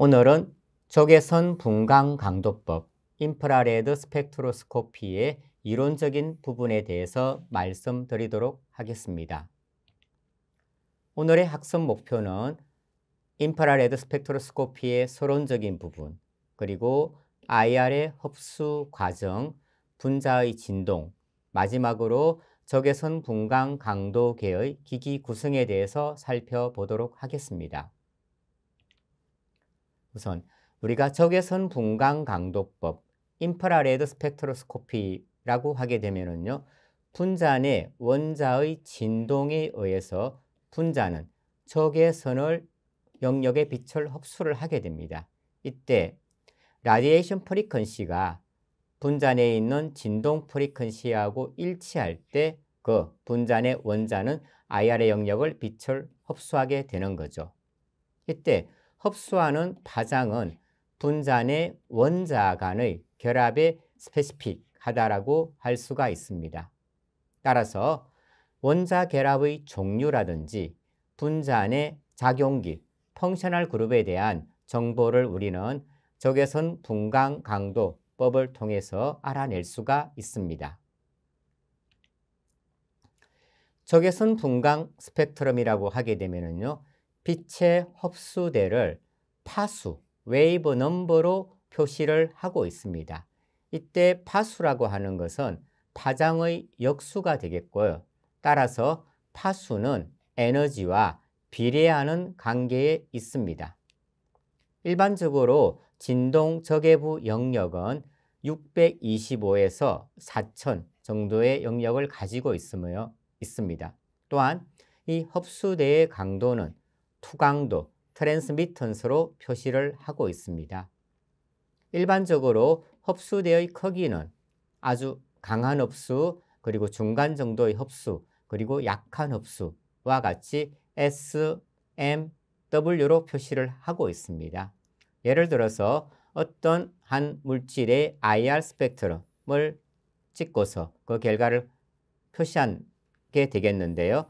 오늘은 적외선 분광 강도법, 인프라레드 스펙트로스코피의 이론적인 부분에 대해서 말씀드리도록 하겠습니다. 오늘의 학습 목표는 인프라레드 스펙트로스코피의 서론적인 부분, 그리고 IR의 흡수 과정, 분자의 진동, 마지막으로 적외선 분광 강도계의 기기 구성에 대해서 살펴보도록 하겠습니다. 우선 우리가 적외선 분광 강도법, 인프라레드 스펙트로스코피라고 하게 되면은요, 분자 내 원자의 진동에 의해서 분자는 적외선을 영역의 빛을 흡수를 하게 됩니다. 이때 라디에이션 프리퀀시가 분자 내에 있는 진동 프리퀀시하고 일치할 때 그 분자 내 원자는 IR의 영역을 빛을 흡수하게 되는 거죠. 이때 흡수하는 파장은 분자 내 원자 간의 결합에 스페시픽하다라고 할 수가 있습니다. 따라서 원자 결합의 종류라든지 분자 내 작용기, 펑셔널 그룹에 대한 정보를 우리는 적외선 분광 강도법을 통해서 알아낼 수가 있습니다. 적외선 분광 스펙트럼이라고 하게 되면요, 빛의 흡수대를 파수, 웨이브 넘버로 표시를 하고 있습니다. 이때 파수라고 하는 것은 파장의 역수가 되겠고요. 따라서 파수는 에너지와 비례하는 관계에 있습니다. 일반적으로 진동 적외부 영역은 625에서 4000 정도의 영역을 가지고 있습니다. 또한 이 흡수대의 강도는 투강도, 트랜스미턴스로 표시를 하고 있습니다. 일반적으로 흡수대의 크기는 아주 강한 흡수, 그리고 중간 정도의 흡수, 그리고 약한 흡수와 같이 S, M, W로 표시를 하고 있습니다. 예를 들어서 어떤 한 물질의 IR 스펙트럼을 찍고서 그 결과를 표시하게 되겠는데요.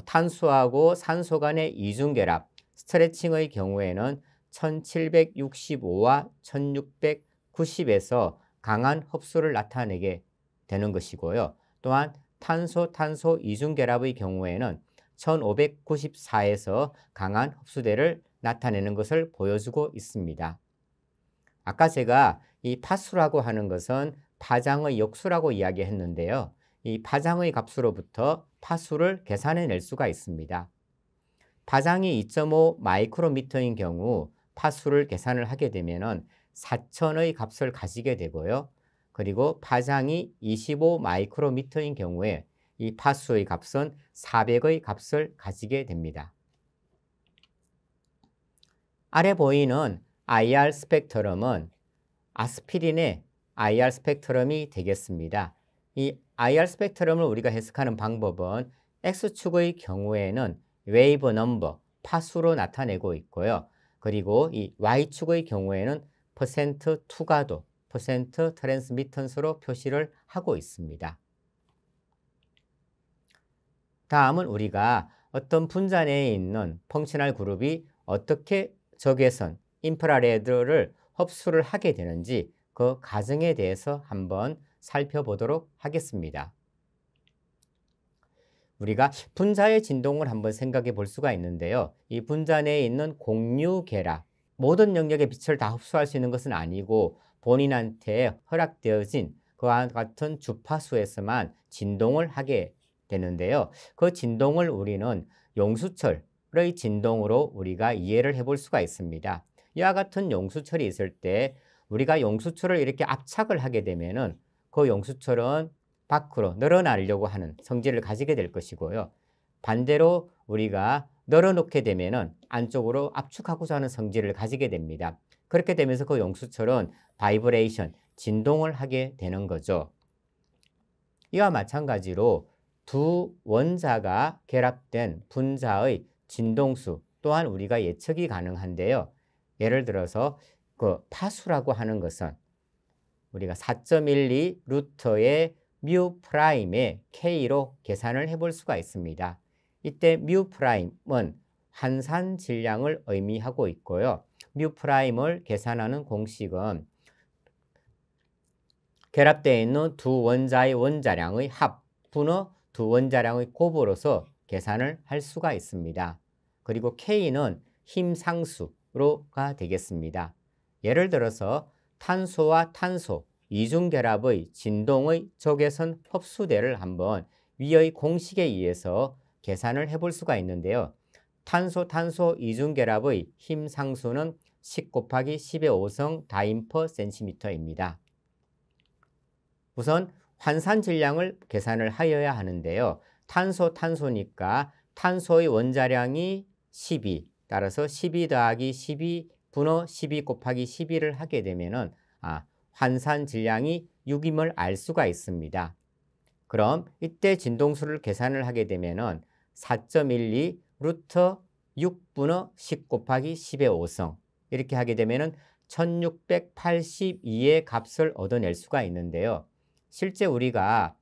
탄소하고 산소 간의 이중결합, 스트레칭의 경우에는 1765와 1690에서 강한 흡수를 나타내게 되는 것이고요. 또한 탄소 이중결합의 경우에는 1594에서 강한 흡수대를 나타내는 것을 보여주고 있습니다. 아까 제가 이 파수라고 하는 것은 파장의 역수라고 이야기했는데요. 이 파장의 값으로부터 파수를 계산해낼 수가 있습니다. 파장이 2.5 마이크로미터인 경우 파수를 계산을 하게 되면 4000의 값을 가지게 되고요. 그리고 파장이 25 마이크로미터인 경우에 이 파수의 값은 400의 값을 가지게 됩니다. 아래 보이는 IR 스펙트럼은 아스피린의 IR 스펙트럼이 되겠습니다. 이 IR 스펙트럼을 우리가 해석하는 방법은 X축의 경우에는 웨이브 넘버, 파수로 나타내고 있고요. 그리고 이 Y축의 경우에는 퍼센트 투과도, 퍼센트 트랜스미턴스로 표시를 하고 있습니다. 다음은 우리가 어떤 분자 내에 있는 펑셔널 그룹이 어떻게 적외선, 인프라레드를 흡수를 하게 되는지 그 과정에 대해서 한번 살펴보도록 하겠습니다. 우리가 분자의 진동을 한번 생각해 볼 수가 있는데요. 이 분자 내에 있는 공유결합, 모든 영역의 빛을 다 흡수할 수 있는 것은 아니고 본인한테 허락되어진 그와 같은 주파수에서만 진동을 하게 되는데요. 그 진동을 우리는 용수철의 진동으로 우리가 이해를 해볼 수가 있습니다. 이와 같은 용수철이 있을 때 우리가 용수철을 이렇게 압착을 하게 되면은 그 용수철은 밖으로 늘어나려고 하는 성질을 가지게 될 것이고요. 반대로 우리가 늘어놓게 되면은 안쪽으로 압축하고자 하는 성질을 가지게 됩니다. 그렇게 되면서 그 용수철은 바이브레이션, 진동을 하게 되는 거죠. 이와 마찬가지로 두 원자가 결합된 분자의 진동수 또한 우리가 예측이 가능한데요. 예를 들어서 그 파수라고 하는 것은 우리가 4.12 루트의 뮤 프라임의 K로 계산을 해볼 수가 있습니다. 이때 뮤 프라임은 환산 질량을 의미하고 있고요. 뮤 프라임을 계산하는 공식은 결합되어 있는 두 원자의 원자량의 합 분의 두 원자량의 곱으로서 계산을 할 수가 있습니다. 그리고 K는 힘상수로가 되겠습니다. 예를 들어서 탄소와 탄소 이중결합의 진동의 적외선 흡수대를 한번 위의 공식에 의해서 계산을 해볼 수가 있는데요. 탄소 이중결합의 힘상수는 10 곱하기 10의 5성 다인 퍼 센티미터입니다. 우선 환산 질량을 계산을 하여야 하는데요. 탄소니까 탄소의 원자량이 12, 따라서 12 더하기 12 분의 12 곱하기 12를 하게 되면은 환산 질량이 6임을 알 수가 있습니다. 그럼 이때 진동수를 계산을 하게 되면은 4.12 루트 6분의 10 곱하기 10의 5성 이렇게 하게 되면은 1682의 값을 얻어낼 수가 있는데요. 실제 우리가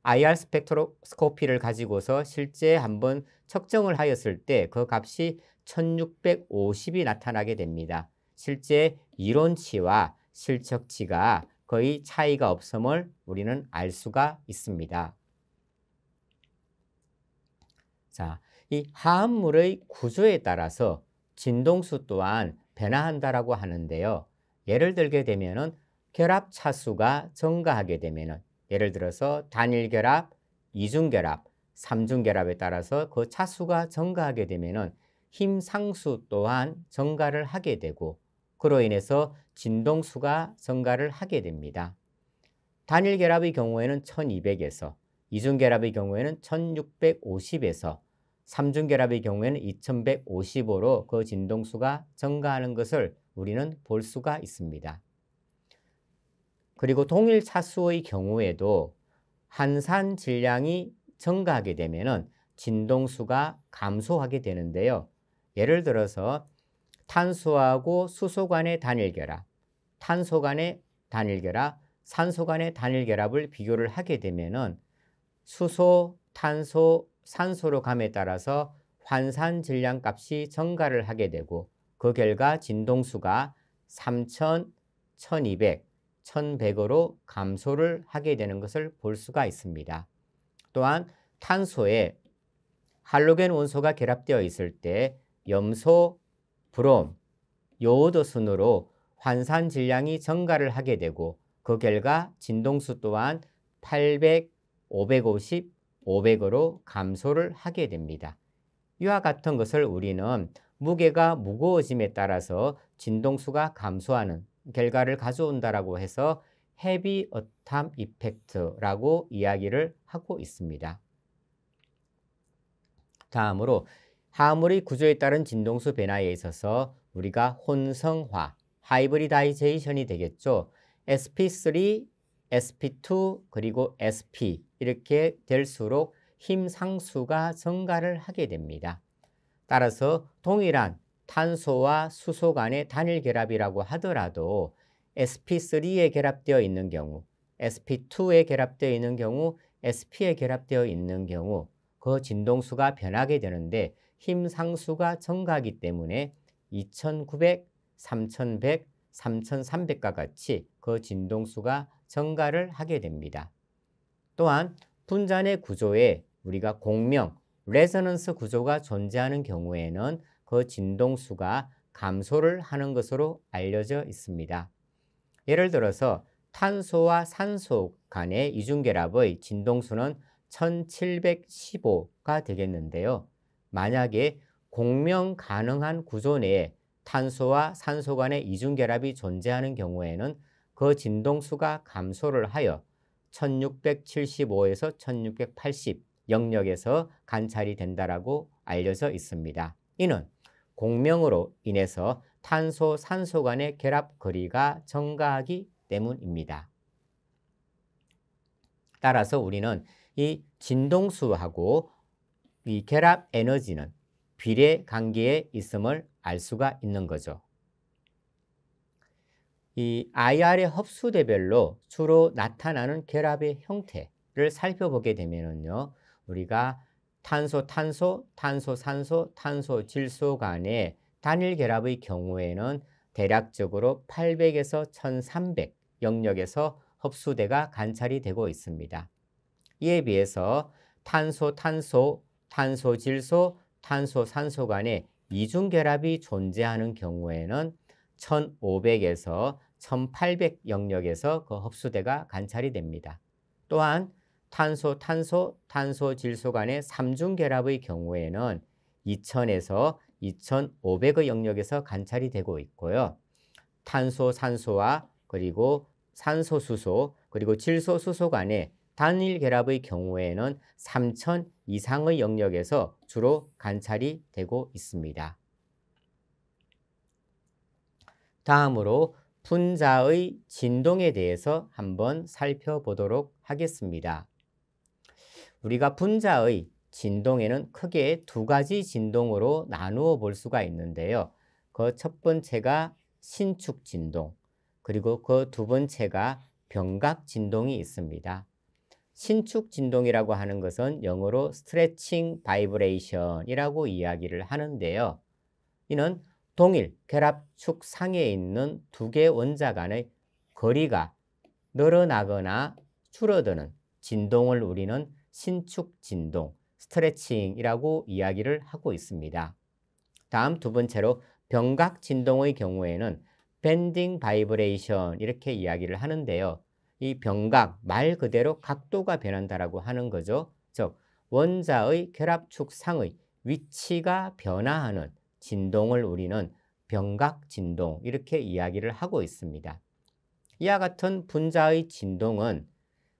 IR 스펙트로스코피를 가지고서 실제 한번 측정을 하였을 때 그 값이 1650이 나타나게 됩니다. 실제 이론치와 실측치가 거의 차이가 없음을 우리는 알 수가 있습니다. 자, 이 화합물의 구조에 따라서 진동수 또한 변화한다라고 하는데요. 예를 들게 되면은 결합 차수가 증가하게 되면은 예를 들어서 단일 결합, 이중 결합, 삼중 결합에 따라서 그 차수가 증가하게 되면은 힘 상수 또한 증가를 하게 되고 그로 인해서 진동수가 증가를 하게 됩니다. 단일 결합의 경우에는 1200에서 이중 결합의 경우에는 1650에서 삼중 결합의 경우에는 2150으로 그 진동수가 증가하는 것을 우리는 볼 수가 있습니다. 그리고 동일 차수의 경우에도 환산 질량이 증가하게 되면은 진동수가 감소하게 되는데요. 예를 들어서 탄소하고 수소 간의 단일 결합, 탄소 간의 단일 결합, 산소 간의 단일 결합을 비교를 하게 되면은 수소, 탄소, 산소로 감에 따라서 환산 질량 값이 증가를 하게 되고 그 결과 진동수가 3000, 1200, 1100으로 감소를 하게 되는 것을 볼 수가 있습니다. 또한 탄소에 할로겐 원소가 결합되어 있을 때 염소, 브롬, 요오드 순으로 환산 질량이 증가를 하게 되고 그 결과 진동수 또한 800, 550, 500으로 감소를 하게 됩니다. 이와 같은 것을 우리는 무게가 무거워짐에 따라서 진동수가 감소하는 결과를 가져온다라고 해서 헤비 어탐 이펙트라고 이야기를 하고 있습니다. 다음으로 화합물의 구조에 따른 진동수 변화에 있어서 우리가 혼성화, 하이브리다이제이션이 되겠죠. sp3, sp2 그리고 sp 이렇게 될수록 힘 상수가 증가를 하게 됩니다. 따라서 동일한 탄소와 수소 간의 단일 결합이라고 하더라도 sp3에 결합되어 있는 경우, sp2에 결합되어 있는 경우, sp에 결합되어 있는 경우 그 진동수가 변하게 되는데 힘 상수가 증가하기 때문에 2900, 3100, 3300과 같이 그 진동수가 증가를 하게 됩니다. 또한 분자의 구조에 우리가 공명, 레저넌스 구조가 존재하는 경우에는 그 진동수가 감소를 하는 것으로 알려져 있습니다. 예를 들어서 탄소와 산소 간의 이중결합의 진동수는 1715가 되겠는데요. 만약에 공명 가능한 구조 내에 탄소와 산소 간의 이중결합이 존재하는 경우에는 그 진동수가 감소를 하여 1675에서 1680 영역에서 관찰이 된다라고 알려져 있습니다. 이는 공명으로 인해서 탄소, 산소 간의 결합 거리가 증가하기 때문입니다. 따라서 우리는 이 진동수하고 이 결합 에너지는 비례 관계에 있음을 알 수가 있는 거죠. 이 IR의 흡수대별로 주로 나타나는 결합의 형태를 살펴보게 되면요, 우리가 탄소, 산소 간의 단일 결합의 경우에는 대략적으로 800에서 1300 영역에서 흡수대가 관찰이 되고 있습니다. 이에 비해서 탄소, 탄소, 탄소, 질소, 탄소, 산소 간의 이중 결합이 존재하는 경우에는 1500에서 1800 영역에서 그 흡수대가 관찰이 됩니다. 또한 탄소, 탄소, 탄소, 질소 간의 삼중 결합의 경우에는 2000에서 2500의 영역에서 관찰이 되고 있고요. 탄소, 산소와 그리고 산소, 수소, 그리고 질소, 수소 간의 단일 결합의 경우에는 3000 이상의 영역에서 주로 관찰이 되고 있습니다. 다음으로 분자의 진동에 대해서 한번 살펴보도록 하겠습니다. 우리가 분자의 진동에는 크게 두 가지 진동으로 나누어 볼 수가 있는데요. 그 첫 번째가 신축 진동, 그리고 그 두 번째가 병각 진동이 있습니다. 신축 진동이라고 하는 것은 영어로 스트레칭 바이브레이션이라고 이야기를 하는데요. 이는 동일 결합축 상에 있는 두 개 원자 간의 거리가 늘어나거나 줄어드는 진동을 우리는 신축 진동, 스트레칭이라고 이야기를 하고 있습니다. 다음 두 번째로 병각 진동의 경우에는 밴딩 바이브레이션 이렇게 이야기를 하는데요. 이 병각, 말 그대로 각도가 변한다라고 하는 거죠. 즉 원자의 결합축 상의 위치가 변화하는 진동을 우리는 병각 진동 이렇게 이야기를 하고 있습니다. 이와 같은 분자의 진동은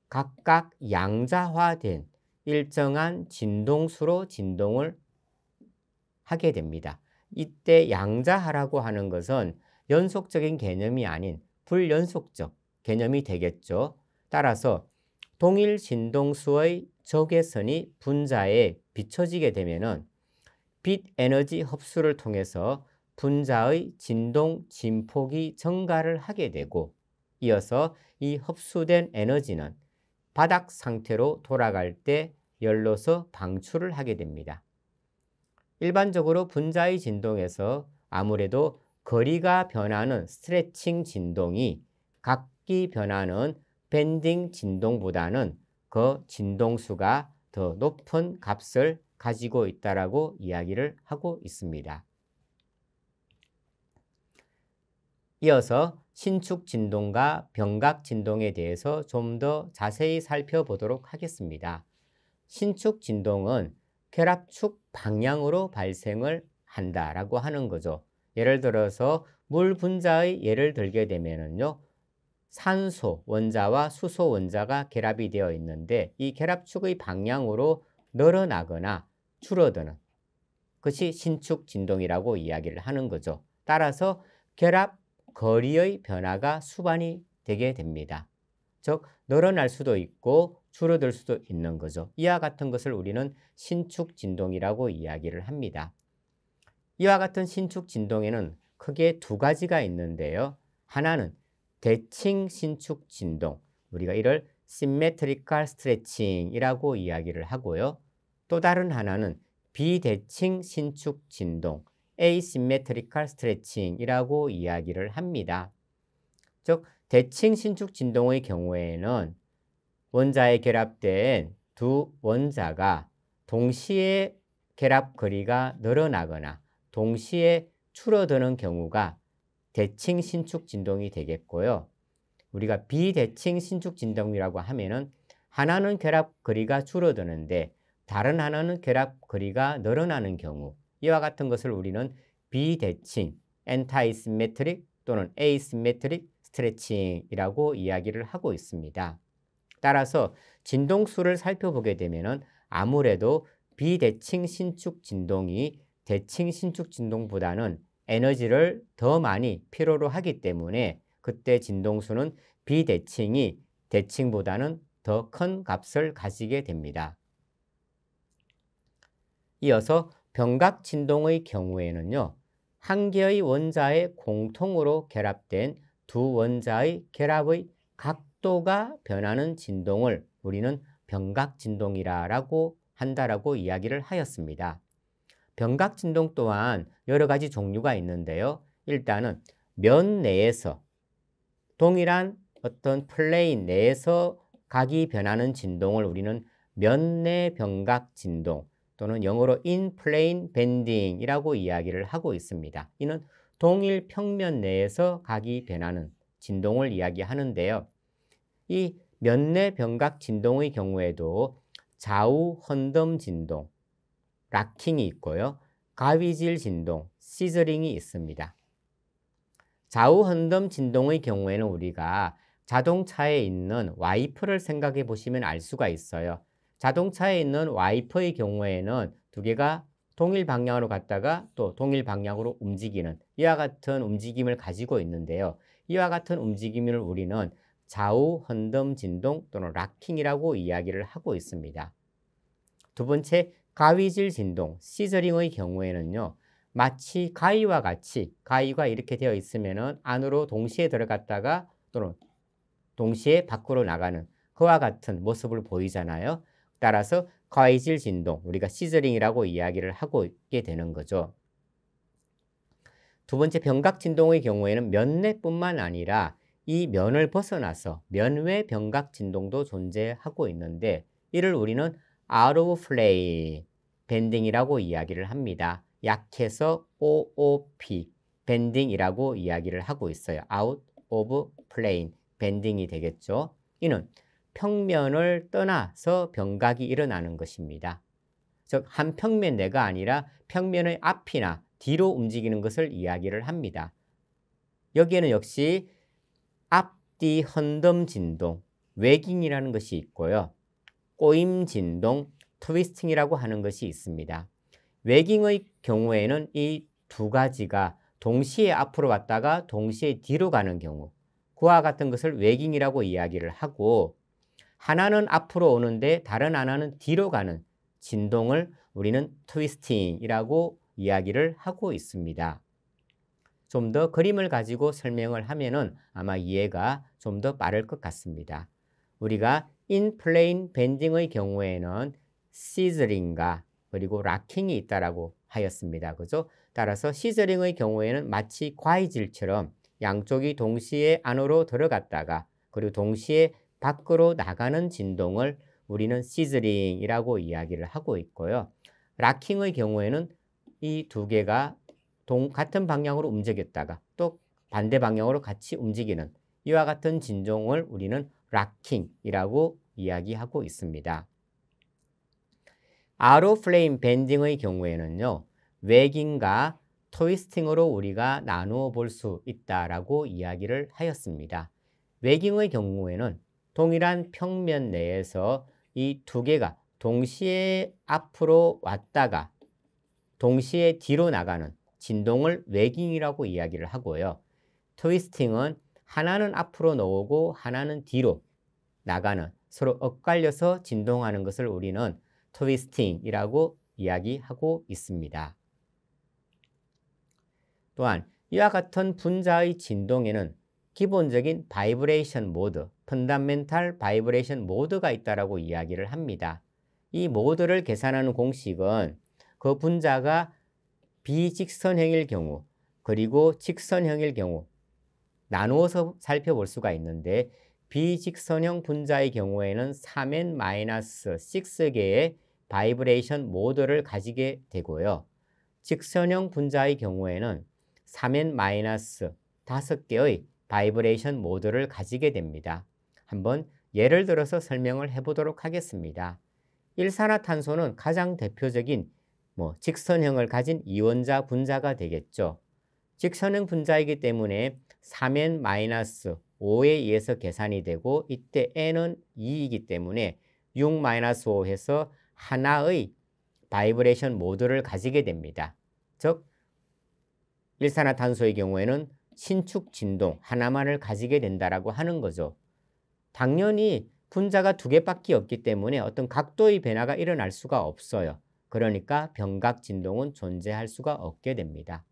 각각 양자화된 일정한 진동수로 진동을 하게 됩니다. 이때 양자하라고 하는 것은 연속적인 개념이 아닌 불연속적 개념이 되겠죠. 따라서 동일 진동수의 적외선이 분자에 비춰지게 되면은 빛 에너지 흡수를 통해서 분자의 진동 진폭이 증가를 하게 되고 이어서 이 흡수된 에너지는 바닥 상태로 돌아갈 때 열로서 방출을 하게 됩니다. 일반적으로 분자의 진동에서 아무래도 거리가 변하는 스트레칭 진동이 각기 변하는 밴딩 진동보다는 그 진동수가 더 높은 값을 가지고 있다라고 이야기를 하고 있습니다. 이어서 신축 진동과 병각 진동에 대해서 좀 더 자세히 살펴보도록 하겠습니다. 신축 진동은 결합축 방향으로 발생을 한다라고 하는 거죠. 예를 들어서 물 분자의 예를 들게 되면은요. 산소 원자와 수소 원자가 결합이 되어 있는데 이 결합축의 방향으로 늘어나거나 줄어드는 것이 신축 진동이라고 이야기를 하는 거죠. 따라서 결합 거리의 변화가 수반이 되게 됩니다. 즉 늘어날 수도 있고 줄어들 수도 있는 거죠. 이와 같은 것을 우리는 신축 진동이라고 이야기를 합니다. 이와 같은 신축 진동에는 크게 두 가지가 있는데요. 하나는 대칭 신축 진동, 우리가 이를 symmetrical stretching이라고 이야기를 하고요. 또 다른 하나는 비대칭 신축 진동, asymmetrical stretching이라고 이야기를 합니다. 즉 대칭 신축 진동의 경우에는 원자에 결합된 두 원자가 동시에 결합 거리가 늘어나거나 동시에 줄어드는 경우가 대칭 신축 진동이 되겠고요. 우리가 비대칭 신축 진동이라고 하면은 하나는 결합 거리가 줄어드는데 다른 하나는 결합 거리가 늘어나는 경우 이와 같은 것을 우리는 비대칭, anti-symmetric 또는 asymmetric stretching이라고 이야기를 하고 있습니다. 따라서 진동수를 살펴보게 되면은 아무래도 비대칭 신축 진동이 대칭 신축 진동보다는 에너지를 더 많이 필요로 하기 때문에 그때 진동수는 비대칭이 대칭보다는 더 큰 값을 가지게 됩니다. 이어서 병각 진동의 경우에는요. 한 개의 원자에 공통으로 결합된 두 원자의 결합의 각도가 변하는 진동을 우리는 병각 진동이라고 한다라고 이야기를 하였습니다. 병각 진동 또한 여러 가지 종류가 있는데요. 일단은 면 내에서 동일한 어떤 플레인 내에서 각이 변하는 진동을 우리는 면내 병각 진동 또는 영어로 in plane bending이라고 이야기를 하고 있습니다. 이는 동일 평면 내에서 각이 변하는 진동을 이야기하는데요. 이 면내 병각 진동의 경우에도 좌우 헌덤 진동, 락킹이 있고요. 가위질 진동, 시저링이 있습니다. 좌우 헌덤 진동의 경우에는 우리가 자동차에 있는 와이퍼를 생각해 보시면 알 수가 있어요. 자동차에 있는 와이퍼의 경우에는 두 개가 동일 방향으로 갔다가 또 동일 방향으로 움직이는 이와 같은 움직임을 가지고 있는데요. 이와 같은 움직임을 우리는 좌우 헌덤 진동 또는 락킹이라고 이야기를 하고 있습니다. 두 번째, 가위질 진동, 시저링의 경우에는요. 마치 가위와 같이 가위가 이렇게 되어 있으면 안으로 동시에 들어갔다가 또는 동시에 밖으로 나가는 그와 같은 모습을 보이잖아요. 따라서 가위질 진동, 우리가 시저링이라고 이야기를 하고 있게 되는 거죠. 두 번째, 병각 진동의 경우에는 면내뿐만 아니라 이 면을 벗어나서 면외 병각 진동도 존재하고 있는데 이를 우리는 out of plane 밴딩이라고 이야기를 합니다. 약해서 OOP 밴딩이라고 이야기를 하고 있어요. out of plane 밴딩이 되겠죠. 이는 평면을 떠나서 병각이 일어나는 것입니다. 즉 한 평면 내가 아니라 평면의 앞이나 뒤로 움직이는 것을 이야기를 합니다. 여기에는 역시 앞뒤 헌덤 진동, 웨깅이라는 것이 있고요. 꼬임 진동, 트위스팅이라고 하는 것이 있습니다. 웨깅의 경우에는 이 두 가지가 동시에 앞으로 갔다가 동시에 뒤로 가는 경우, 그와 같은 것을 웨깅이라고 이야기를 하고 하나는 앞으로 오는데 다른 하나는 뒤로 가는 진동을 우리는 트위스팅이라고 이야기를 하고 있습니다. 좀 더 그림을 가지고 설명을 하면은 아마 이해가 좀 더 빠를 것 같습니다. 우리가 in plane bending의 경우에는 시저링과 그리고 락킹이 있다라고 하였습니다. 그죠? 따라서 시저링의 경우에는 마치 과이질처럼 양쪽이 동시에 안으로 들어갔다가 그리고 동시에 밖으로 나가는 진동을 우리는 시저링이라고 이야기를 하고 있고요. 락킹의 경우에는 이 두 개가 같은 방향으로 움직였다가 또 반대 방향으로 같이 움직이는 이와 같은 진동을 우리는 락킹이라고 이야기하고 있습니다. out of plane bending의 경우에는요. 웨깅과 트위스팅으로 우리가 나누어 볼 수 있다라고 이야기를 하였습니다. 웨깅의 경우에는 동일한 평면 내에서 이 두 개가 동시에 앞으로 왔다가 동시에 뒤로 나가는 진동을 웨깅이라고 이야기를 하고요. 트위스팅은 하나는 앞으로 나오고 하나는 뒤로 나가는 서로 엇갈려서 진동하는 것을 우리는 트위스팅이라고 이야기하고 있습니다. 또한 이와 같은 분자의 진동에는 기본적인 바이브레이션 모드, 펀다멘탈 바이브레이션 모드가 있다라고 이야기를 합니다. 이 모드를 계산하는 공식은 그 분자가 비직선형일 경우 그리고 직선형일 경우 나누어서 살펴볼 수가 있는데 비직선형 분자의 경우에는 3n-6개의 바이브레이션 모드를 가지게 되고요. 직선형 분자의 경우에는 3n-5개의 바이브레이션 모드를 가지게 됩니다. 한번 예를 들어서 설명을 해보도록 하겠습니다. 일산화탄소는 가장 대표적인 직선형을 가진 이원자 분자가 되겠죠. 직선형 분자이기 때문에 3n-5에 의해서 계산이 되고 이때 n은 2이기 때문에 6-5해서 하나의 바이브레이션 모드를 가지게 됩니다. 즉 일산화탄소의 경우에는 신축 진동 하나만을 가지게 된다라고 하는 거죠. 당연히 분자가 두 개밖에 없기 때문에 어떤 각도의 변화가 일어날 수가 없어요. 그러니까 병각 진동은 존재할 수가 없게 됩니다.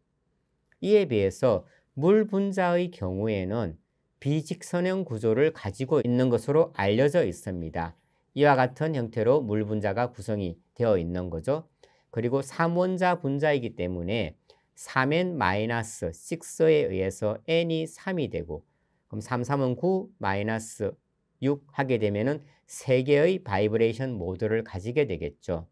이에 비해서 물 분자의 경우에는 비직선형 구조를 가지고 있는 것으로 알려져 있습니다. 이와 같은 형태로 물 분자가 구성이 되어 있는 거죠. 그리고 3원자 분자이기 때문에 3n-6에 의해서 n이 3이 되고, 그럼 3, 3은 9, 마이너스 6 하게 되면은 3개의 바이브레이션 모드를 가지게 되겠죠.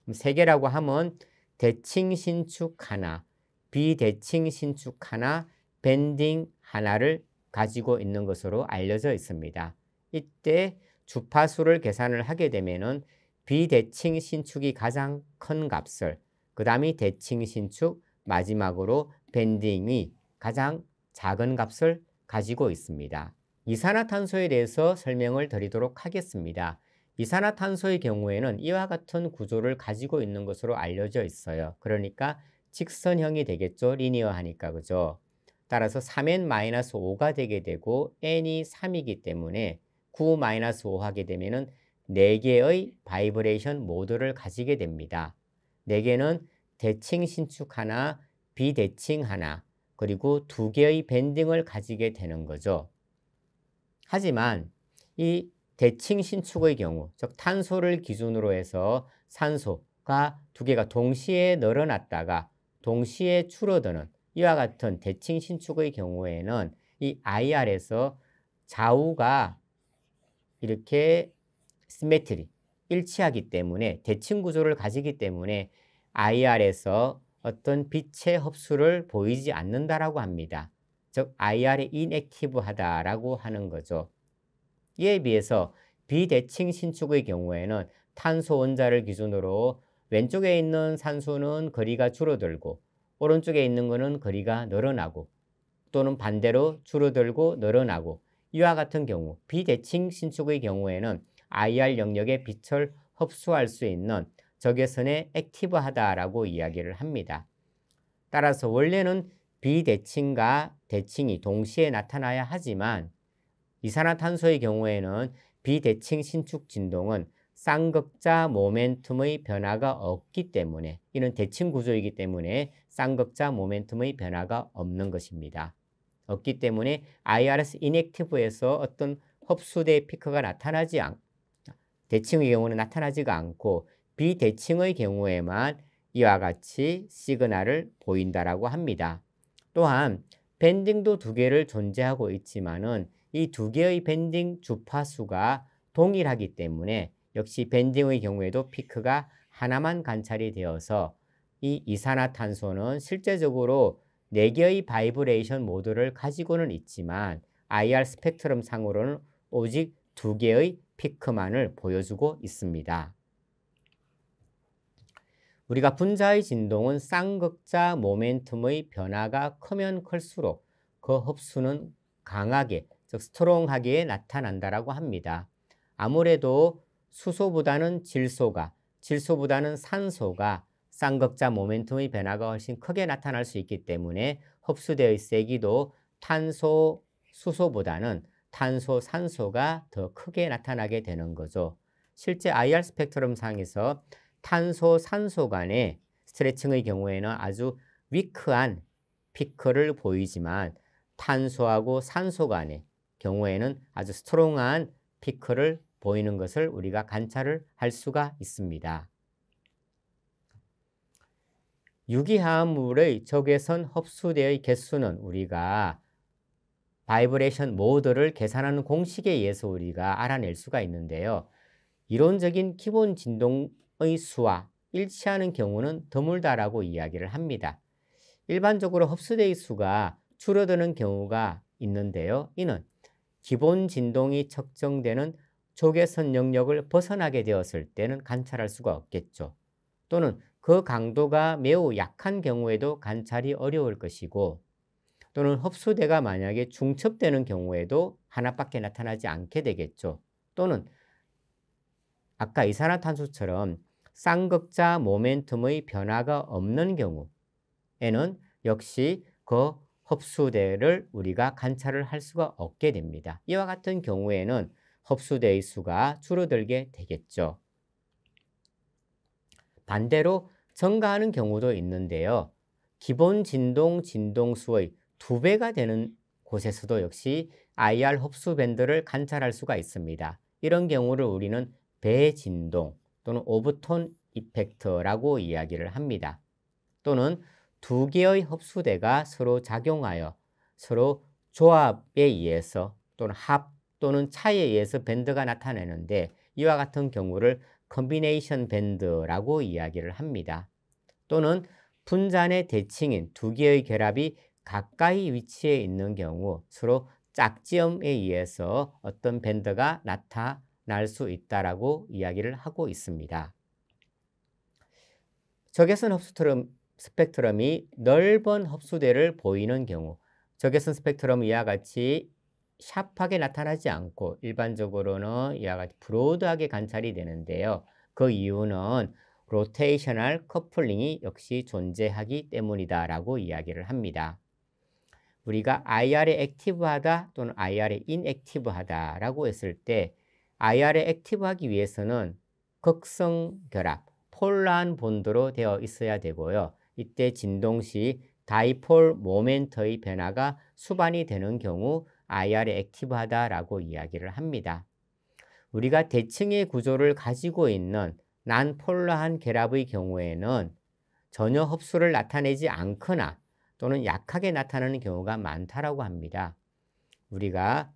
그럼 3개라고 하면 대칭 신축 하나, 비대칭 신축 하나, 밴딩 하나를 가지고 있는 것으로 알려져 있습니다. 이때 주파수를 계산을 하게 되면은 비대칭 신축이 가장 큰 값을, 그 다음이 대칭 신축, 마지막으로 밴딩이 가장 작은 값을 가지고 있습니다. 이산화탄소에 대해서 설명을 드리도록 하겠습니다. 이산화탄소의 경우에는 이와 같은 구조를 가지고 있는 것으로 알려져 있어요. 그러니까 직선형이 되겠죠. 리니어하니까, 그죠? 따라서 3n-5가 되게 되고 n이 3이기 때문에 9-5 하게 되면은 4개의 바이브레이션 모드를 가지게 됩니다. 4개는 대칭 신축 하나, 비대칭 하나, 그리고 2개의 밴딩을 가지게 되는 거죠. 하지만 이 대칭 신축의 경우, 즉 탄소를 기준으로 해서 산소가 2개가 동시에 늘어났다가 동시에 줄어드는 이와 같은 대칭 신축의 경우에는 이 IR에서 좌우가 이렇게 시메트리, 일치하기 때문에 대칭 구조를 가지기 때문에 IR에서 어떤 빛의 흡수를 보이지 않는다라고 합니다. 즉 IR이 인액티브하다라고 하는 거죠. 이에 비해서 비대칭 신축의 경우에는 탄소 원자를 기준으로 왼쪽에 있는 산소는 거리가 줄어들고 오른쪽에 있는 것은 거리가 늘어나고 또는 반대로 줄어들고 늘어나고 이와 같은 경우 비대칭 신축의 경우에는 IR 영역의 빛을 흡수할 수 있는 적외선에 액티브하다라고 이야기를 합니다. 따라서 원래는 비대칭과 대칭이 동시에 나타나야 하지만 이산화탄소의 경우에는 비대칭 신축 진동은 쌍극자 모멘텀의 변화가 없기 때문에 이는 대칭 구조이기 때문에 쌍극자 모멘텀의 변화가 없는 것입니다. 없기 때문에 IRS 인액티브에서 어떤 흡수대 피크가 나타나지 않고 대칭의 경우는 나타나지가 않고 비대칭의 경우에만 이와 같이 시그널을 보인다라고 합니다. 또한 밴딩도 2개를 존재하고 있지만은 이 2개의 밴딩 주파수가 동일하기 때문에 역시 밴딩의 경우에도 피크가 하나만 관찰이 되어서 이 이산화탄소는 실제적으로 4개의 바이브레이션 모드를 가지고는 있지만 IR 스펙트럼 상으로는 오직 2개의 피크만을 보여주고 있습니다. 우리가 분자의 진동은 쌍극자 모멘텀의 변화가 크면 클수록 그 흡수는 강하게, 즉 스트롱하게 나타난다라고 합니다. 아무래도 수소보다는 질소보다는 산소가 쌍극자 모멘텀의 변화가 훨씬 크게 나타날 수 있기 때문에 흡수대의 세기도 탄소, 수소보다는 탄소, 산소가 더 크게 나타나게 되는 거죠. 실제 IR 스펙트럼 상에서 탄소, 산소 간의 스트레칭의 경우에는 아주 위크한 피크를 보이지만 탄소하고 산소 간의 경우에는 아주 스트롱한 피크를 보이는 것을 우리가 관찰을 할 수가 있습니다. 유기화합물의 적외선 흡수대의 개수는 우리가 바이브레이션 모드를 계산하는 공식에 의해서 우리가 알아낼 수가 있는데요. 이론적인 기본 진동의 수와 일치하는 경우는 드물다라고 이야기를 합니다. 일반적으로 흡수대의 수가 줄어드는 경우가 있는데요. 이는 기본 진동이 측정되는 적외선 영역을 벗어나게 되었을 때는 관찰할 수가 없겠죠. 또는 그 강도가 매우 약한 경우에도 관찰이 어려울 것이고 또는 흡수대가 만약에 중첩되는 경우에도 하나밖에 나타나지 않게 되겠죠. 또는 아까 이산화탄소처럼 쌍극자 모멘텀의 변화가 없는 경우에는 역시 그 흡수대를 우리가 관찰을 할 수가 없게 됩니다. 이와 같은 경우에는 흡수대의 수가 줄어들게 되겠죠. 반대로 증가하는 경우도 있는데요. 기본 진동수의 2배가 되는 곳에서도 역시 IR 흡수 밴드를 관찰할 수가 있습니다. 이런 경우를 우리는 배진동 또는 오브톤 이펙트라고 이야기를 합니다. 또는 두 개의 흡수대가 서로 작용하여 서로 조합에 의해서 또는 합 또는 차에 의해서 밴드가 나타내는데 이와 같은 경우를 컨비네이션 밴드라고 이야기를 합니다. 또는 분잔의 대칭인 두 개의 결합이 가까이 위치해 있는 경우 서로 짝지음에 의해서 어떤 밴드가 나타날 수 있다라고 이야기를 하고 있습니다. 적외선 스펙트럼이 넓은 흡수대를 보이는 경우 적외선 스펙트럼은 이와 같이 샤프하게 나타나지 않고 일반적으로는 이와 같이 브로드하게 관찰이 되는데요. 그 이유는 로테이셔널 커플링이 역시 존재하기 때문이다라고 이야기를 합니다. 우리가 IR에 액티브하다 또는 IR에 인액티브하다라고 했을 때 IR에 액티브하기 위해서는 극성 결합, 폴란 본드로 되어 있어야 되고요. 이때 진동시 다이폴 모멘트의 변화가 수반이 되는 경우 IR에 액티브하다라고 이야기를 합니다. 우리가 대칭의 구조를 가지고 있는 난폴라한 결합의 경우에는 전혀 흡수를 나타내지 않거나 또는 약하게 나타나는 경우가 많다라고 합니다. 우리가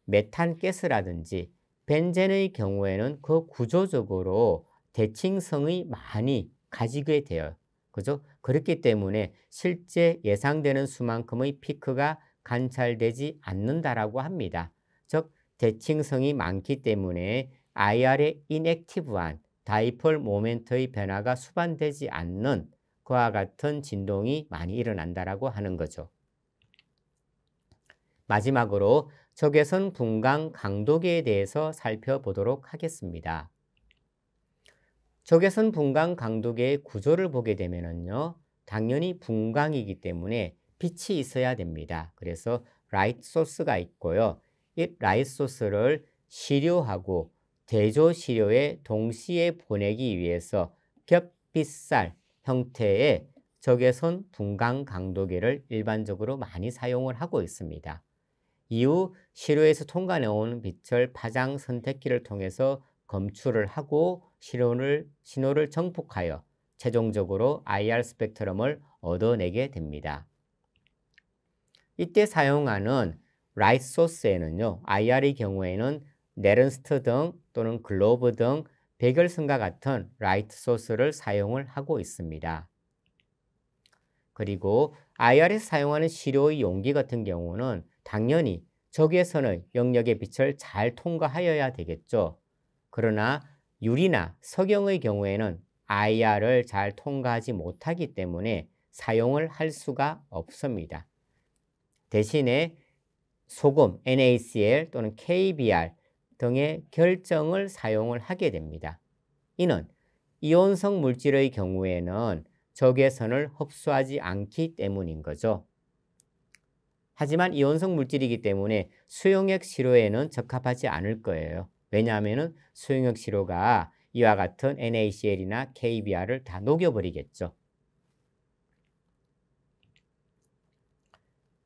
메탄가스라든지 벤젠의 경우에는 그 구조적으로 대칭성이 많이 가지게 돼요. 그죠? 그렇기 때문에 실제 예상되는 수만큼의 피크가 관찰되지 않는다라고 합니다. 즉 대칭성이 많기 때문에 IR의 인액티브한 다이폴 모멘트의 변화가 수반되지 않는 그와 같은 진동이 많이 일어난다라고 하는 거죠. 마지막으로 적외선 분광 강도계에 대해서 살펴보도록 하겠습니다. 적외선 분광 강도계의 구조를 보게 되면은요, 당연히 분광이기 때문에 빛이 있어야 됩니다. 그래서 라이트 소스가 있고요. 이 라이트 소스를 시료하고 대조 시료에 동시에 보내기 위해서 겹빛살 형태의 적외선 분광 강도계를 일반적으로 많이 사용을 하고 있습니다. 이후 시료에서 통과나오는 빛을 파장 선택기를 통해서 검출을 하고 신호를 정폭하여 최종적으로 IR 스펙트럼을 얻어내게 됩니다. 이때 사용하는 라이트 소스에는요, IR의 경우에는 네른스트 등 또는 글로브 등 백열선과 같은 라이트 소스를 사용을 하고 있습니다. 그리고 IR에서 사용하는 시료의 용기 같은 경우는 당연히 적외선의 영역의 빛을 잘 통과하여야 되겠죠. 그러나 유리나 석영의 경우에는 IR을 잘 통과하지 못하기 때문에 사용을 할 수가 없습니다. 대신에 소금, NaCl 또는 KBr 등의 결정을 사용을 하게 됩니다. 이는 이온성 물질의 경우에는 적외선을 흡수하지 않기 때문인 거죠. 하지만 이온성 물질이기 때문에 수용액 시료에는 적합하지 않을 거예요. 왜냐하면 수용액 시료가 이와 같은 NaCl이나 KBr을 다 녹여버리겠죠.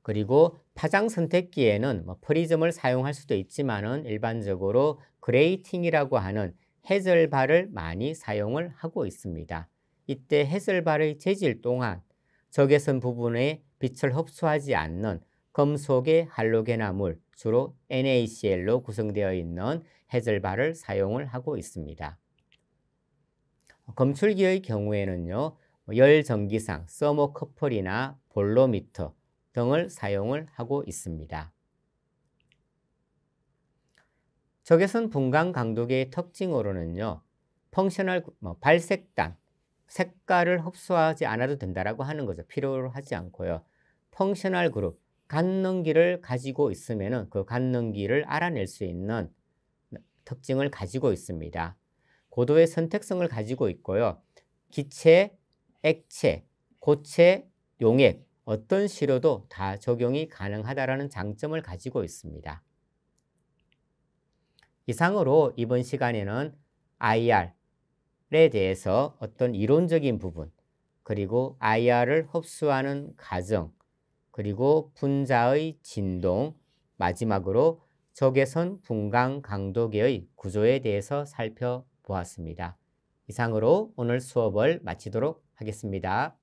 그리고 파장 선택기에는 프리즘을 사용할 수도 있지만은 일반적으로 그레이팅이라고 하는 해절발을 많이 사용을 하고 있습니다. 이때 해절발의 재질 동안 적외선 부분에 빛을 흡수하지 않는 금속의 할로겐화물, 주로 NaCl로 구성되어 있는 해절발을 사용을 하고 있습니다. 검출기의 경우에는요, 열전기상, 서모커플이나 볼로미터 등을 사용을 하고 있습니다. 적외선 분광 강도계의 특징으로는요, 펑셔널 발색단, 색깔을 흡수하지 않아도 된다라고 하는 거죠. 필요로 하지 않고요. 펑셔널 그룹, 간능기를 가지고 있으면은 그 간능기를 알아낼 수 있는 특징을 가지고 있습니다. 고도의 선택성을 가지고 있고요. 기체, 액체, 고체, 용액 어떤 시료도 다 적용이 가능하다라는 장점을 가지고 있습니다. 이상으로 이번 시간에는 IR에 대해서 어떤 이론적인 부분, 그리고 IR을 흡수하는 과정, 그리고 분자의 진동, 마지막으로 적외선 분광 강도계의 구조에 대해서 살펴보았습니다. 이상으로 오늘 수업을 마치도록 하겠습니다.